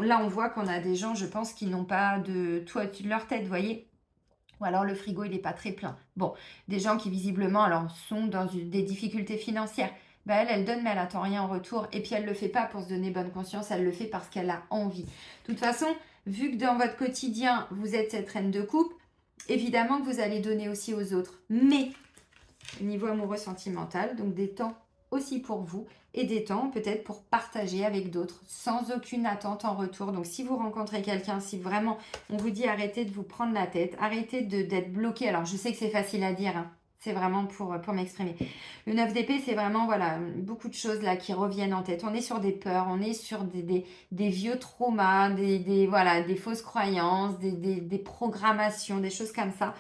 S1: Là, on voit qu'on a des gens, je pense, qui n'ont pas de toit au-dessus de leur tête, vous voyez. Ou alors le frigo, il n'est pas très plein. Bon, des gens qui visiblement alors, sont dans des difficultés financières. Elle donne, mais elle n'attend rien en retour. Et puis, elle ne le fait pas pour se donner bonne conscience, elle le fait parce qu'elle a envie. De toute façon, vu que dans votre quotidien, vous êtes cette reine de coupe, évidemment que vous allez donner aussi aux autres. Mais, au niveau amoureux sentimental, donc des temps aussi pour vous et des temps peut-être pour partager avec d'autres sans aucune attente en retour. Donc si vous rencontrez quelqu'un, si vraiment on vous dit arrêtez de vous prendre la tête, arrêtez d'être bloqué. Alors je sais que c'est facile à dire, hein. C'est vraiment pour m'exprimer. Le 9 d'épée, c'est vraiment voilà beaucoup de choses là qui reviennent en tête. On est sur des peurs, on est sur des vieux traumas, des fausses croyances, des programmations, des choses comme ça.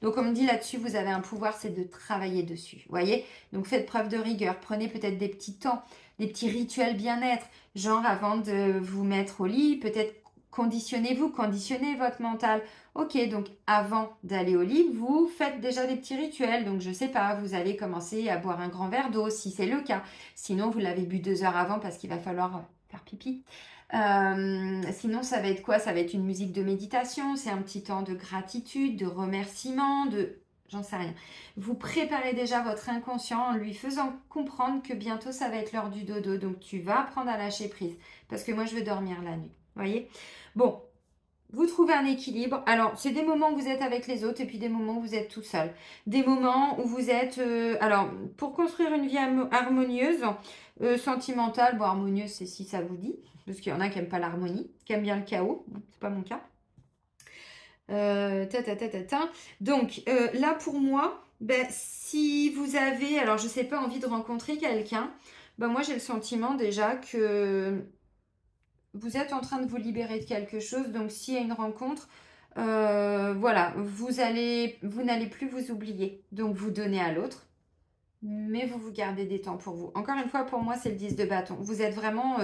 S1: Donc, comme dit là-dessus, vous avez un pouvoir, c'est de travailler dessus. Voyez? Donc, faites preuve de rigueur. Prenez peut-être des petits temps, des petits rituels bien-être. Genre, avant de vous mettre au lit, peut-être conditionnez votre mental. Ok, donc avant d'aller au lit, vous faites déjà des petits rituels. Donc, je sais pas, vous allez commencer à boire un grand verre d'eau, si c'est le cas. Sinon, vous l'avez bu 2 heures avant parce qu'il va falloir faire pipi. Sinon, ça va être quoi? Ça va être une musique de méditation, c'est un petit temps de gratitude, de remerciement, j'en sais rien. Vous préparez déjà votre inconscient en lui faisant comprendre que bientôt ça va être l'heure du dodo, donc tu vas apprendre à lâcher prise, parce que moi je veux dormir la nuit, voyez? Bon, Vous trouvez un équilibre. Alors, c'est des moments où vous êtes avec les autres et puis des moments où vous êtes tout seul. Des moments où vous êtes... alors, pour construire une vie harmonieuse, sentimentale, bon, harmonieuse, c'est si ça vous dit, parce qu'il y en a qui n'aiment pas l'harmonie, qui aiment bien le chaos. Bon, c'est pas mon cas. Ta, ta, ta, ta, ta. Donc, là, pour moi, ben, si vous avez, alors je sais pas, envie de rencontrer quelqu'un, ben, moi, j'ai le sentiment déjà que vous êtes en train de vous libérer de quelque chose. Donc, s'il y a une rencontre, voilà, vous n'allez plus vous oublier. Donc, vous donnez à l'autre, mais vous gardez des temps pour vous. Encore une fois, pour moi, c'est le 10 de bâton. Vous êtes vraiment,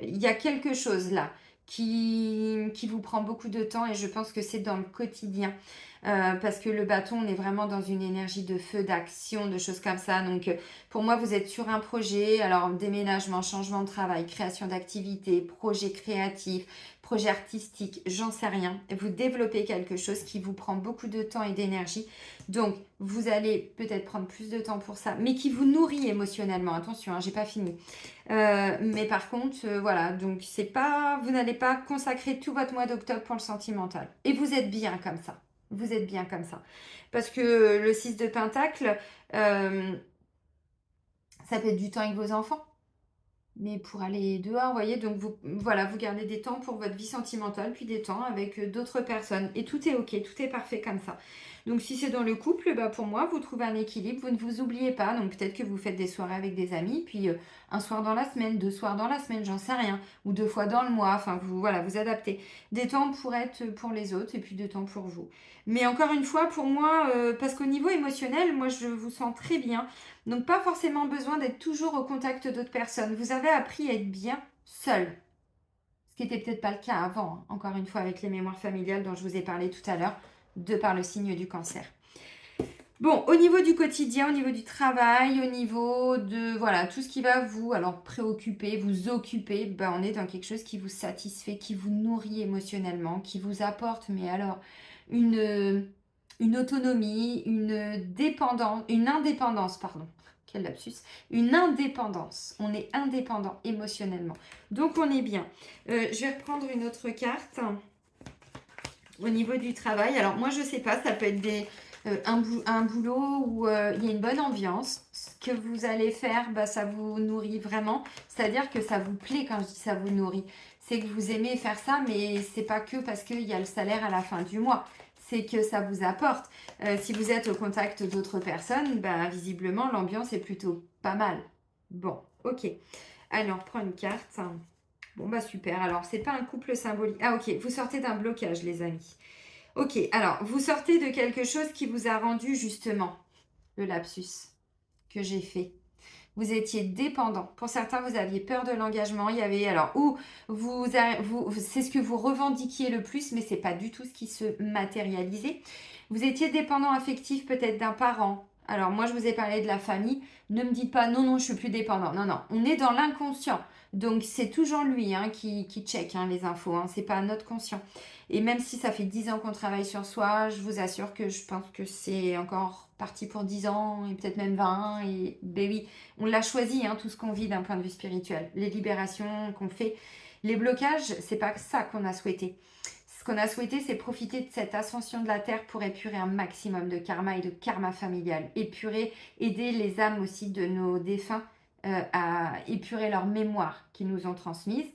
S1: il y a quelque chose là qui vous prend beaucoup de temps et je pense que c'est dans le quotidien. Parce que le bâton, on est vraiment dans une énergie de feu, d'action, de choses comme ça. Donc, pour moi, vous êtes sur un projet. Alors, déménagement, changement de travail, création d'activité, projet créatif, projet artistique, j'en sais rien. Vous développez quelque chose qui vous prend beaucoup de temps et d'énergie. Donc, vous allez peut-être prendre plus de temps pour ça, mais qui vous nourrit émotionnellement. Attention, hein, j'ai pas fini. Mais par contre, voilà, donc c'est pas, vous n'allez pas consacrer tout votre mois d'octobre pour le sentimental. Et vous êtes bien comme ça. Vous êtes bien comme ça. Parce que le 6 de Pentacle, euh, ça peut être du temps avec vos enfants. Mais pour aller dehors, vous voyez, donc vous, voilà, vous gardez des temps pour votre vie sentimentale, puis des temps avec d'autres personnes. Et tout est ok, tout est parfait comme ça. Donc si c'est dans le couple, bah pour moi, vous trouvez un équilibre, vous ne vous oubliez pas. Donc peut-être que vous faites des soirées avec des amis, puis un soir dans la semaine, 2 soirs dans la semaine, j'en sais rien. Ou 2 fois dans le mois, enfin vous, voilà, vous adaptez. Des temps pour être pour les autres et puis des temps pour vous. Mais encore une fois, pour moi, parce qu'au niveau émotionnel, moi je vous sens très bien. Donc pas forcément besoin d'être toujours au contact d'autres personnes. Vous avez appris à être bien seul. Ce qui n'était peut-être pas le cas avant, hein. Encore une fois avec les mémoires familiales dont je vous ai parlé tout à l'heure, de par le signe du cancer. Bon, au niveau du quotidien, au niveau du travail, au niveau de voilà, tout ce qui va vous alors préoccuper, vous occuper, ben, on est dans quelque chose qui vous satisfait, qui vous nourrit émotionnellement, qui vous apporte, mais alors une autonomie, une indépendance, pardon. Quel lapsus. Une indépendance. On est indépendant émotionnellement. Donc on est bien. Je vais reprendre une autre carte au niveau du travail. Alors moi je sais pas, ça peut être un boulot où il y a une bonne ambiance. Ce que vous allez faire, bah, ça vous nourrit vraiment. C'est-à-dire que ça vous plaît quand je dis ça vous nourrit. C'est que vous aimez faire ça, mais c'est pas que parce qu'il y a le salaire à la fin du mois. C'est que ça vous apporte. Si vous êtes au contact d'autres personnes, bah, visiblement l'ambiance est plutôt pas mal. Bon, ok. Allez, on reprend une carte. Bon, bah super. Alors, c'est pas un couple symbolique. Ah, ok. Vous sortez d'un blocage, les amis. Ok. Alors, vous sortez de quelque chose qui vous a rendu justement le lapsus que j'ai fait. Vous étiez dépendant. Pour certains, vous aviez peur de l'engagement. Il y avait alors ou c'est ce que vous revendiquiez le plus, mais c'est pas du tout ce qui se matérialisait. Vous étiez dépendant affectif peut-être d'un parent. Alors moi, je vous ai parlé de la famille. Ne me dites pas non, non, je suis plus dépendant. Non, non, on est dans l'inconscient. Donc c'est toujours lui hein, qui check hein, les infos. Hein, c'est pas notre conscient. Et même si ça fait 10 ans qu'on travaille sur soi, je vous assure que je pense que c'est encore parti pour 10 ans et peut-être même 20. Et ben oui, on l'a choisi, hein, tout ce qu'on vit d'un point de vue spirituel. Les libérations qu'on fait, les blocages, c'est pas ça qu'on a souhaité. Ce qu'on a souhaité, c'est profiter de cette ascension de la Terre pour épurer un maximum de karma et de karma familial. Épurer, aider les âmes aussi de nos défunts à épurer leur mémoire qu'ils nous ont transmise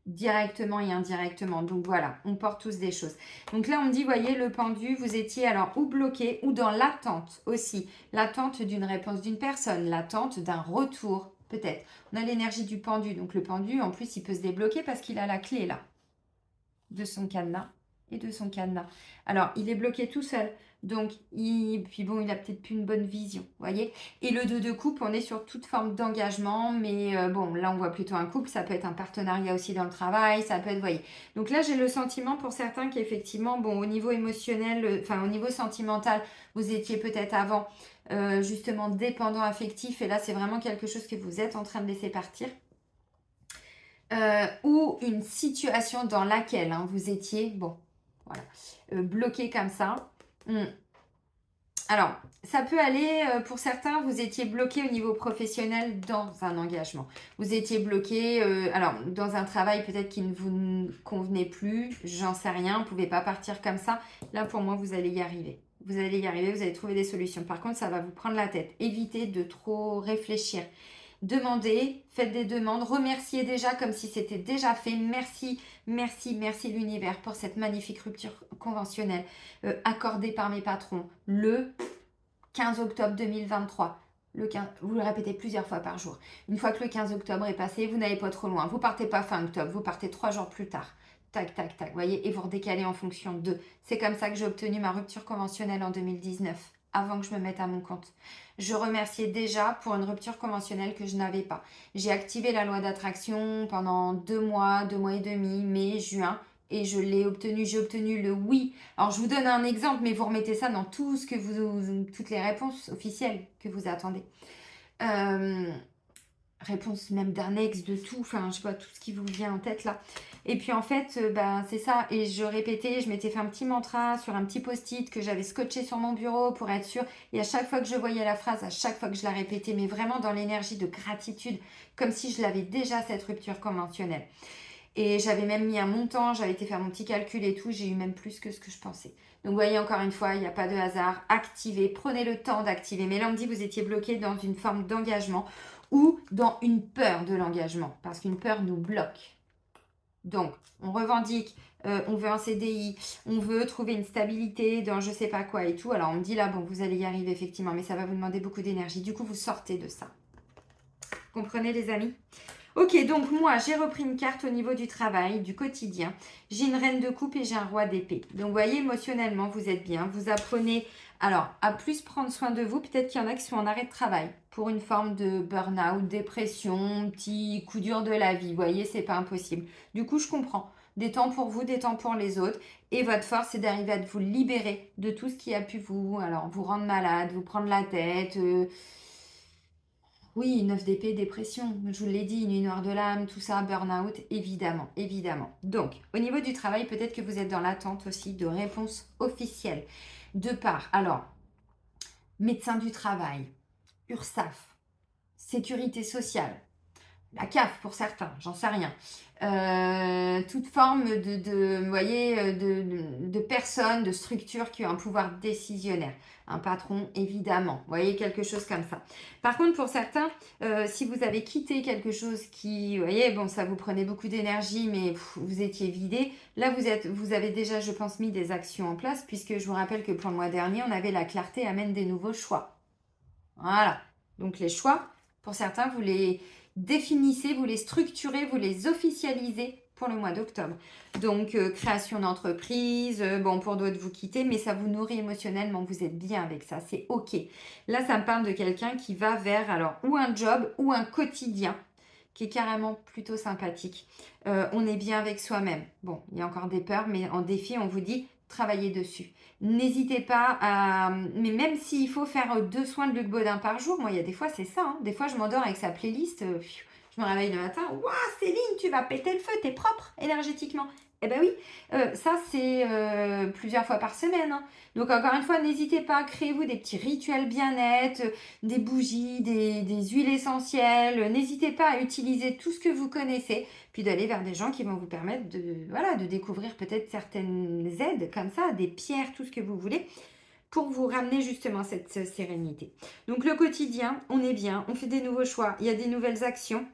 S1: directement et indirectement. Donc voilà, on porte tous des choses. Donc là, on me dit, voyez, le pendu, vous étiez alors ou bloqué ou dans l'attente aussi. L'attente d'une réponse d'une personne, l'attente d'un retour, peut-être. On a l'énergie du pendu. Donc le pendu, en plus, il peut se débloquer parce qu'il a la clé là, de son cadenas et de son cadenas. Alors, il est bloqué tout seul. Donc, puis bon, il a peut-être plus une bonne vision, voyez. Et le 2 de coupe, on est sur toute forme d'engagement, mais bon, là, on voit plutôt un couple, ça peut être un partenariat aussi dans le travail, ça peut être, voyez. Donc là, j'ai le sentiment pour certains qu'effectivement, bon, au niveau émotionnel, enfin, au niveau sentimental, vous étiez peut-être avant, justement, dépendant affectif, et là, c'est vraiment quelque chose que vous êtes en train de laisser partir. Ou une situation dans laquelle hein, vous étiez, bon, voilà, bloqué comme ça. Alors, ça peut aller, pour certains, vous étiez bloqué au niveau professionnel dans un engagement. Vous étiez bloqué, alors dans un travail peut-être qui ne vous convenait plus, j'en sais rien, vous ne pouvez pas partir comme ça. Là, pour moi, vous allez y arriver. Vous allez y arriver, vous allez trouver des solutions. Par contre, ça va vous prendre la tête. Évitez de trop réfléchir. Demandez, faites des demandes, remerciez déjà comme si c'était déjà fait. Merci, merci, merci l'univers pour cette magnifique rupture conventionnelle accordée par mes patrons le 15 octobre 2023. Le 15, vous le répétez plusieurs fois par jour. Une fois que le 15 octobre est passé, vous n'allez pas trop loin. Vous partez pas fin octobre, vous partez 3 jours plus tard. Tac, tac, tac, voyez, et vous redécalez en fonction de. C'est comme ça que j'ai obtenu ma rupture conventionnelle en 2019, avant que je me mette à mon compte. Je remerciais déjà pour une rupture conventionnelle que je n'avais pas. J'ai activé la loi d'attraction pendant 2 mois et demi, mai, juin, et je l'ai obtenu. J'ai obtenu le oui. Alors, je vous donne un exemple, mais vous remettez ça dans tout ce que toutes les réponses officielles que vous attendez. Réponse même d'annexe, de tout, enfin, je sais pas, tout ce qui vous vient en tête là. Et puis en fait, c'est ça. Et je répétais, je m'étais fait un petit mantra sur un petit post-it que j'avais scotché sur mon bureau pour être sûre. Et à chaque fois que je voyais la phrase, à chaque fois que je la répétais, mais vraiment dans l'énergie de gratitude, comme si je l'avais déjà, cette rupture conventionnelle. Et j'avais même mis un montant, j'avais été faire mon petit calcul et tout, j'ai eu même plus que ce que je pensais. Donc vous voyez, encore une fois, il n'y a pas de hasard. Activez, prenez le temps d'activer. Mais là, on me dit que vous étiez bloqué dans une forme d'engagement ou dans une peur de l'engagement, parce qu'une peur nous bloque. Donc, on revendique, on veut un CDI, on veut trouver une stabilité dans je sais pas quoi et tout. Alors, on me dit là, bon, vous allez y arriver effectivement, mais ça va vous demander beaucoup d'énergie. Du coup, vous sortez de ça. Comprenez les amis ? Ok, donc moi, j'ai repris une carte au niveau du travail, du quotidien. J'ai une reine de coupe et j'ai un roi d'épée. Donc, vous voyez, émotionnellement, vous êtes bien. Vous apprenez, alors, à plus prendre soin de vous. Peut-être qu'il y en a qui sont en arrêt de travail pour une forme de burn-out, dépression, petit coup dur de la vie. Vous voyez, c'est pas impossible. Du coup, je comprends. Des temps pour vous, des temps pour les autres. Et votre force, c'est d'arriver à vous libérer de tout ce qui a pu vous rendre malade, vous prendre la tête, oui, 9 d'épée, dépression, je vous l'ai dit, une nuit noire de l'âme, tout ça, burn-out, évidemment, évidemment. Donc, au niveau du travail, peut-être que vous êtes dans l'attente aussi de réponses officielles. De part, alors, médecin du travail, URSSAF, sécurité sociale, la CAF pour certains, j'en sais rien. Toute forme vous voyez, de personnes, de structures qui ont un pouvoir décisionnaire. Un patron, évidemment. Vous voyez, quelque chose comme ça. Par contre, pour certains, si vous avez quitté quelque chose qui, vous voyez, bon, ça vous prenait beaucoup d'énergie, mais vous étiez vidé. Là, vous avez déjà, je pense, mis des actions en place, puisque je vous rappelle que pour le mois dernier, on avait la clarté amène des nouveaux choix. Voilà. Donc, les choix, pour certains, vous les définissez, vous les structurez, vous les officialisez pour le mois d'octobre. Donc, création d'entreprise, bon, pour d'autres, vous quittez, mais ça vous nourrit émotionnellement, vous êtes bien avec ça, c'est OK. Là, ça me parle de quelqu'un qui va vers, alors, ou un job, ou un quotidien, qui est carrément plutôt sympathique. On est bien avec soi-même. Bon, il y a encore des peurs, mais en défi, on vous dit, travaillez dessus. N'hésitez pas à... Mais même s'il faut faire 2 soins de Luc Baudin par jour, moi, il y a des fois, c'est ça. Hein. Des fois, je m'endors avec sa playlist. Je me réveille le matin. Waouh, Céline, tu vas péter le feu, t'es propre énergétiquement. Eh ben oui, ça, c'est plusieurs fois par semaine. Hein. Donc, encore une fois, n'hésitez pas, créez-vous des petits rituels bien-être, des bougies, des huiles essentielles. N'hésitez pas à utiliser tout ce que vous connaissez, puis d'aller vers des gens qui vont vous permettre de découvrir peut-être certaines aides comme ça, des pierres, tout ce que vous voulez, pour vous ramener justement cette sérénité. Donc le quotidien, on est bien, on fait des nouveaux choix, il y a des nouvelles actions.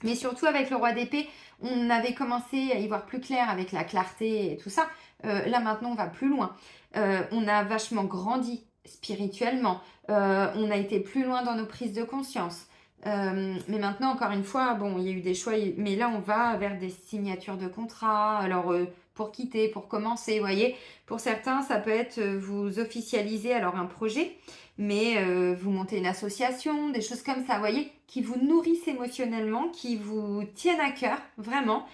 S1: Mais surtout avec le roi d'épée, on avait commencé à y voir plus clair avec la clarté et tout ça. Là maintenant, on va plus loin. On a vachement grandi spirituellement. On a été plus loin dans nos prises de conscience. Mais maintenant, encore une fois, bon, il y a eu des choix, mais là, on va vers des signatures de contrats. Alors, pour quitter, pour commencer, vous voyez, pour certains, ça peut être vous officialiser alors un projet, mais vous montez une association, des choses comme ça, vous voyez, qui vous nourrissent émotionnellement, qui vous tiennent à cœur, vraiment.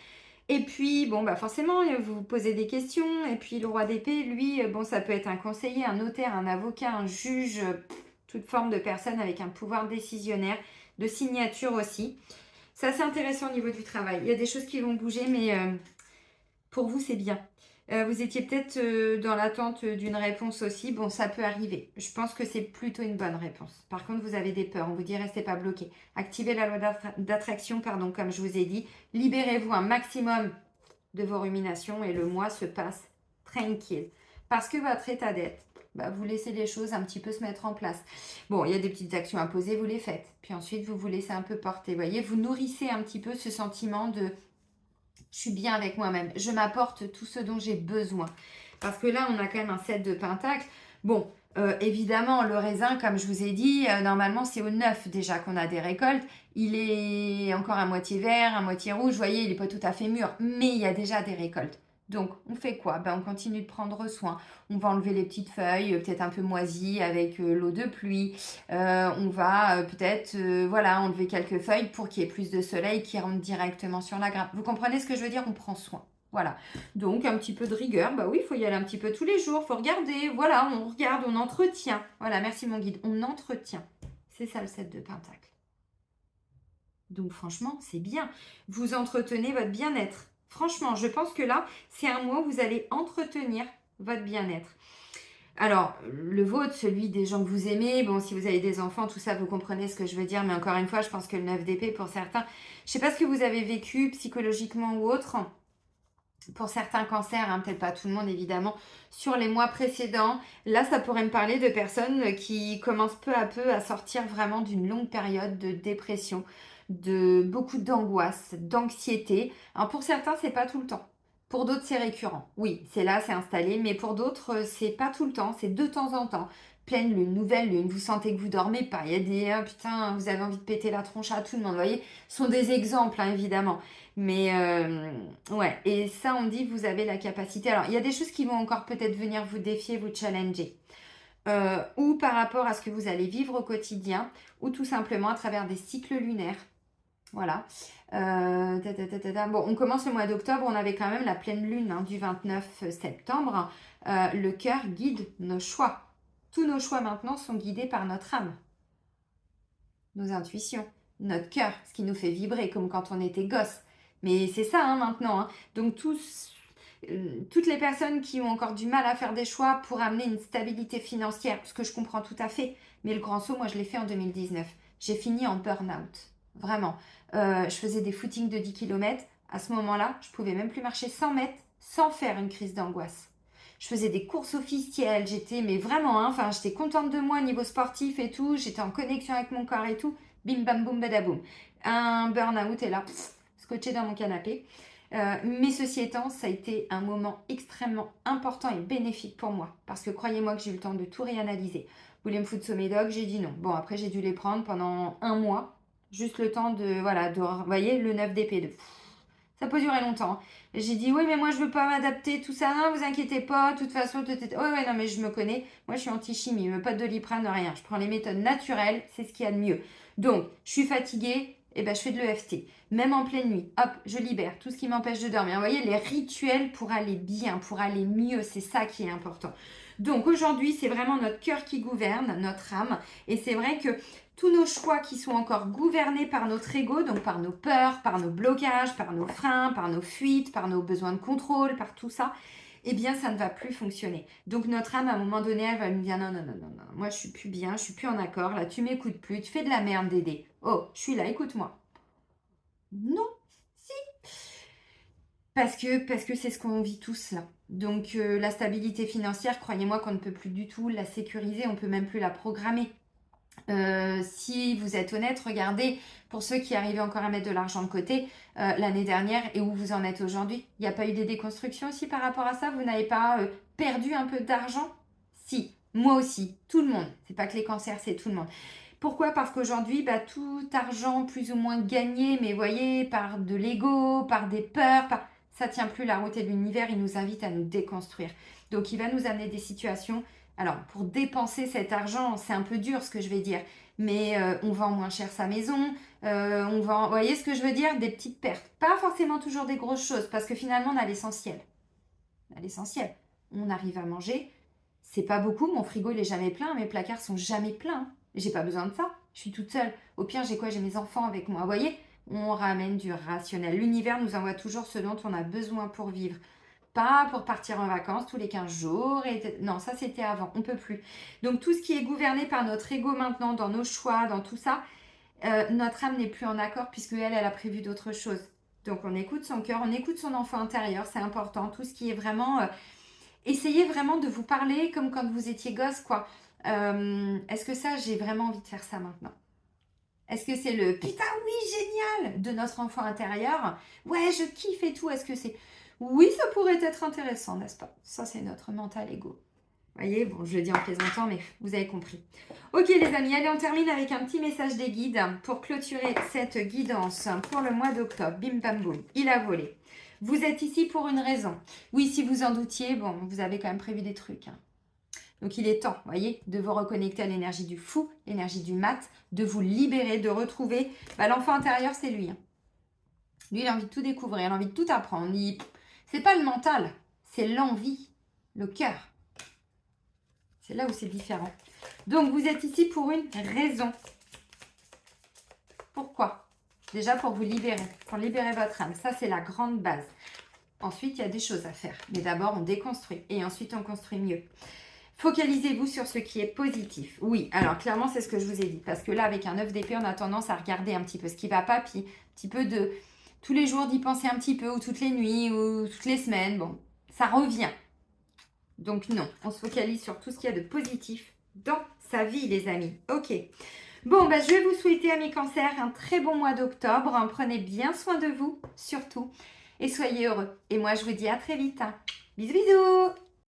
S1: Et puis, bon, forcément, vous vous posez des questions. Et puis, le roi d'épée, lui, bon, ça peut être un conseiller, un notaire, un avocat, un juge, toute forme de personne avec un pouvoir décisionnaire, de signature aussi. C'est assez intéressant au niveau du travail. Il y a des choses qui vont bouger, mais pour vous, c'est bien. Vous étiez peut-être dans l'attente d'une réponse aussi. Bon, ça peut arriver. Je pense que c'est plutôt une bonne réponse. Par contre, vous avez des peurs. On vous dit restez pas bloqué. Activez la loi d'attraction, pardon, comme je vous ai dit. Libérez-vous un maximum de vos ruminations et le mois se passe tranquille. Parce que votre état d'être, bah, vous laissez les choses un petit peu se mettre en place. Bon, il y a des petites actions à poser, vous les faites. Puis ensuite, vous vous laissez un peu porter. Vous voyez, vous nourrissez un petit peu ce sentiment de je suis bien avec moi-même. Je m'apporte tout ce dont j'ai besoin. Parce que là, on a quand même un 7 de pentacles. Bon, évidemment, le raisin, comme je vous ai dit, normalement, c'est au 9 déjà qu'on a des récoltes. Il est encore à moitié vert, à moitié rouge. Vous voyez, il n'est pas tout à fait mûr, mais il y a déjà des récoltes. Donc, on fait quoi? Ben, on continue de prendre soin. On va enlever les petites feuilles, peut-être un peu moisies avec l'eau de pluie. On va peut-être voilà, enlever quelques feuilles pour qu'il y ait plus de soleil qui rentre directement sur la grappe. Vous comprenez ce que je veux dire? On prend soin. Voilà. Donc, un petit peu de rigueur. Bah oui, il faut y aller un petit peu tous les jours. Il faut regarder. Voilà, on regarde, on entretient. Voilà, merci mon guide. On entretient. C'est ça le 7 de Pentacle. Donc, franchement, c'est bien. Vous entretenez votre bien-être. Franchement, je pense que là, c'est un mois où vous allez entretenir votre bien-être. Alors, le vôtre, celui des gens que vous aimez, bon, si vous avez des enfants, tout ça, vous comprenez ce que je veux dire, mais encore une fois, je pense que le 9 d'épée, pour certains, je sais pas ce que vous avez vécu psychologiquement ou autre, pour certains cancers, hein, peut-être pas tout le monde évidemment, sur les mois précédents, là, ça pourrait me parler de personnes qui commencent peu à peu à sortir vraiment d'une longue période de dépression, de beaucoup d'angoisse, d'anxiété. Alors, pour certains, c'est pas tout le temps. Pour d'autres, c'est récurrent. Oui, c'est là, c'est installé, mais pour d'autres, c'est pas tout le temps, c'est de temps en temps. Pleine lune, nouvelle lune, vous sentez que vous dormez pas. Il y a des putain, vous avez envie de péter la tronche à tout le monde. Vous voyez, ce sont des exemples, hein, évidemment. Mais ouais, et ça, on dit, vous avez la capacité. Alors, il y a des choses qui vont encore peut-être venir vous défier, vous challenger. Ou par rapport à ce que vous allez vivre au quotidien, ou tout simplement à travers des cycles lunaires. Voilà. Bon, on commence le mois d'octobre, on avait quand même la pleine lune hein, du 29 septembre. Le cœur guide nos choix. Tous nos choix maintenant sont guidés par notre âme, nos intuitions, notre cœur, ce qui nous fait vibrer, comme quand on était gosse. Mais c'est ça hein, maintenant. Hein. Donc toutes les personnes qui ont encore du mal à faire des choix pour amener une stabilité financière, ce que je comprends tout à fait, mais le grand saut, moi je l'ai fait en 2019. J'ai fini en burn-out. Vraiment. Je faisais des footings de 10 km. À ce moment-là, je pouvais même plus marcher 100 mètres sans faire une crise d'angoisse. Je faisais des courses officielles, j'étais, mais vraiment, hein, enfin, j'étais contente de moi au niveau sportif et tout, j'étais en connexion avec mon corps et tout. Bim bam boum badaboum. Un burn-out est là, scotché dans mon canapé. Mais ceci étant, ça a été un moment extrêmement important et bénéfique pour moi. Parce que croyez-moi que j'ai eu le temps de tout réanalyser. Vous voulez me foutre sur mes dogs, j'ai dit non. Bon, après, j'ai dû les prendre pendant un mois. Juste le temps de, voilà, vous voyez, le 9 d'épée. Ça peut durer longtemps. J'ai dit, oui, mais moi, je veux pas m'adapter, tout ça. Non, vous inquiétez pas, de toute façon, ouais, non, mais je me connais. Moi, je suis anti-chimie, pas de Doliprane, rien. Je prends les méthodes naturelles, c'est ce qu'il y a de mieux. Donc, je suis fatiguée, et ben, je fais de l'EFT. Même en pleine nuit, hop, je libère tout ce qui m'empêche de dormir. Vous voyez, les rituels pour aller bien, pour aller mieux, c'est ça qui est important. Donc, aujourd'hui, c'est vraiment notre cœur qui gouverne, notre âme. Et c'est vrai que tous nos choix qui sont encore gouvernés par notre ego, donc par nos peurs, par nos blocages, par nos freins, par nos fuites, par nos besoins de contrôle, par tout ça, eh bien, ça ne va plus fonctionner. Donc, notre âme, à un moment donné, elle va nous dire non, non, non, non, non, moi, je suis plus bien, je suis plus en accord, là, tu m'écoutes plus, tu fais de la merde, Dédé. Oh, je suis là, écoute-moi. Non, si. Parce que c'est ce qu'on vit tous là. Donc, la stabilité financière, croyez-moi qu'on ne peut plus du tout la sécuriser, on ne peut même plus la programmer. Si vous êtes honnête, regardez, pour ceux qui arrivaient encore à mettre de l'argent de côté l'année dernière et où vous en êtes aujourd'hui. Il n'y a pas eu des déconstructions aussi par rapport à ça? Vous n'avez pas perdu un peu d'argent? Si, moi aussi, tout le monde. C'est pas que les cancers, c'est tout le monde. Pourquoi? Parce qu'aujourd'hui, tout argent plus ou moins gagné, mais voyez, par de l'ego, par des peurs, ça tient plus la route et l'univers, il nous invite à nous déconstruire. Donc il va nous amener des situations. Alors, pour dépenser cet argent, c'est un peu dur ce que je vais dire, mais on vend moins cher sa maison, on vend, vous voyez ce que je veux dire? Des petites pertes. Pas forcément toujours des grosses choses, parce que finalement, on a l'essentiel. On a l'essentiel. On arrive à manger. C'est pas beaucoup, mon frigo, il est jamais plein, mes placards sont jamais pleins. J'ai pas besoin de ça, je suis toute seule. Au pire, j'ai quoi? J'ai mes enfants avec moi. Vous voyez? On ramène du rationnel. L'univers nous envoie toujours ce dont on a besoin pour vivre. pas pour partir en vacances tous les 15 jours. Non, ça c'était avant, on peut plus. Donc tout ce qui est gouverné par notre ego maintenant, dans nos choix, dans tout ça, notre âme n'est plus en accord puisque elle a prévu d'autres choses. Donc on écoute son cœur, on écoute son enfant intérieur, c'est important. Tout ce qui est vraiment... essayez vraiment de vous parler comme quand vous étiez gosse, quoi. Est-ce que ça, j'ai vraiment envie de faire ça maintenant? Est-ce que c'est le putain oui génial de notre enfant intérieur? Ouais, je kiffe et tout. Est-ce que c'est oui, ça pourrait être intéressant, n'est-ce pas? Ça, c'est notre mental ego. Vous voyez, bon, je le dis en plaisantant, mais vous avez compris. Ok les amis, allez, on termine avec un petit message des guides pour clôturer cette guidance pour le mois d'octobre. Bim bam boum, il a volé. Vous êtes ici pour une raison. Oui, si vous en doutiez, bon, vous avez quand même prévu des trucs. Donc il est temps, vous voyez, de vous reconnecter à l'énergie du fou, l'énergie du mat, de vous libérer, de retrouver. L'enfant intérieur, c'est lui. Lui, il a envie de tout découvrir, il a envie de tout apprendre. C'est pas le mental, c'est l'envie, le cœur. C'est là où c'est différent. Donc vous êtes ici pour une raison. Pourquoi? Déjà pour vous libérer, pour libérer votre âme. Ça, c'est la grande base. Ensuite, il y a des choses à faire. Mais d'abord, on déconstruit et ensuite, on construit mieux. Focalisez-vous sur ce qui est positif. Oui, alors clairement, c'est ce que je vous ai dit. Parce que là, avec un œuf d'épée, on a tendance à regarder un petit peu ce qui ne va pas, puis un petit peu de... tous les jours d'y penser un petit peu, ou toutes les nuits, ou toutes les semaines. Bon, ça revient. Donc non, on se focalise sur tout ce qu'il y a de positif dans sa vie, les amis. Ok. Bon, je vais vous souhaiter à mes cancers un très bon mois d'octobre. Prenez bien soin de vous, surtout. Et soyez heureux. Et moi, je vous dis à très vite. Bisous, bisous!